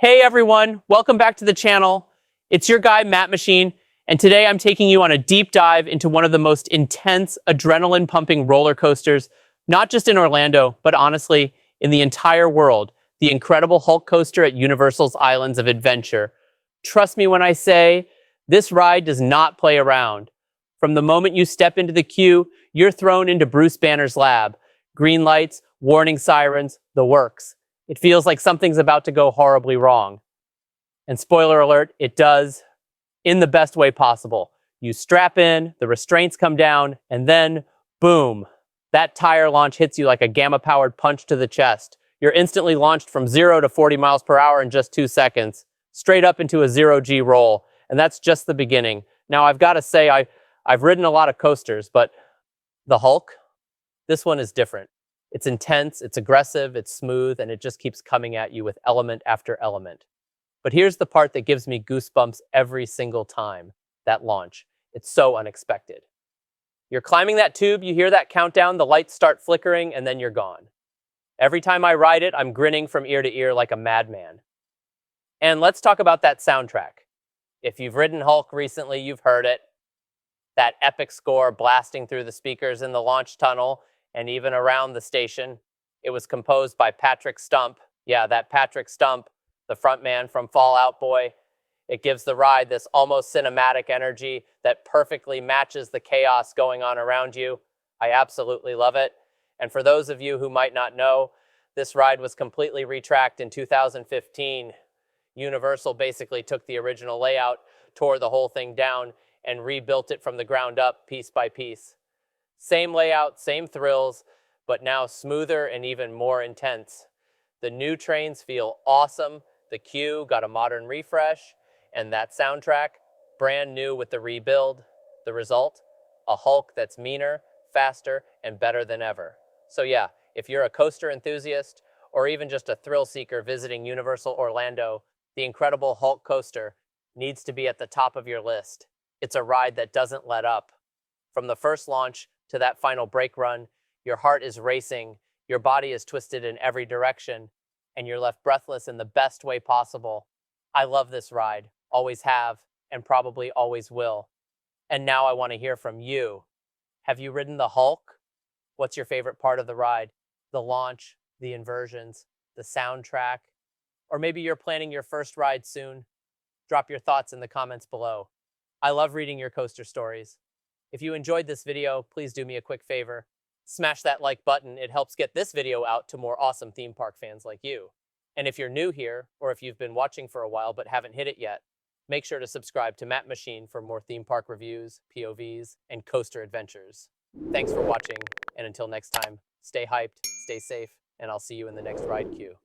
Hey everyone, welcome back to the channel. It's your guy, Matt Machine, and today I'm taking you on a deep dive into one of the most intense, adrenaline-pumping roller coasters, not just in Orlando, but honestly, in the entire world, the incredible Hulk coaster at Universal's Islands of Adventure. Trust me when I say, this ride does not play around. From the moment you step into the queue, you're thrown into Bruce Banner's lab. Green lights, warning sirens, the works. It feels like something's about to go horribly wrong. And spoiler alert, it does, in the best way possible. You strap in, the restraints come down, and then, boom, that tire launch hits you like a gamma-powered punch to the chest. You're instantly launched from 0 to 40 miles per hour in just 2 seconds, straight up into a zero-G roll, and that's just the beginning. Now, I've got to say, I've ridden a lot of coasters, but the Hulk, this one is different. It's intense, it's aggressive, it's smooth, and it just keeps coming at you with element after element. But here's the part that gives me goosebumps every single time, that launch. It's so unexpected. You're climbing that tube, you hear that countdown, the lights start flickering, and then you're gone. Every time I ride it, I'm grinning from ear to ear like a madman. And let's talk about that soundtrack. If you've ridden Hulk recently, you've heard it. That epic score blasting through the speakers in the launch tunnel, and even around the station. It was composed by Patrick Stump. Yeah, that Patrick Stump, the frontman from Fall Out Boy. It gives the ride this almost cinematic energy that perfectly matches the chaos going on around you. I absolutely love it. And for those of you who might not know, this ride was completely retracked in 2015. Universal basically took the original layout, tore the whole thing down, and rebuilt it from the ground up, piece by piece. Same layout, same thrills, but now smoother and even more intense. The new trains feel awesome, the queue got a modern refresh, and that soundtrack, brand new with the rebuild. The result? A Hulk that's meaner, faster, and better than ever. So yeah, if you're a coaster enthusiast, or even just a thrill seeker visiting Universal Orlando, the incredible Hulk coaster needs to be at the top of your list. It's a ride that doesn't let up. From the first launch to that final brake run, your heart is racing, your body is twisted in every direction, and you're left breathless in the best way possible. I love this ride, always have, and probably always will. And now I want to hear from you. Have you ridden the Hulk? What's your favorite part of the ride? The launch, the inversions, the soundtrack? Or maybe you're planning your first ride soon? Drop your thoughts in the comments below. I love reading your coaster stories. If you enjoyed this video, please do me a quick favor. Smash that like button. It helps get this video out to more awesome theme park fans like you. And if you're new here, or if you've been watching for a while but haven't hit it yet, make sure to subscribe to Matt Machine for more theme park reviews, POVs, and coaster adventures. Thanks for watching, and until next time, stay hyped, stay safe, and I'll see you in the next ride queue.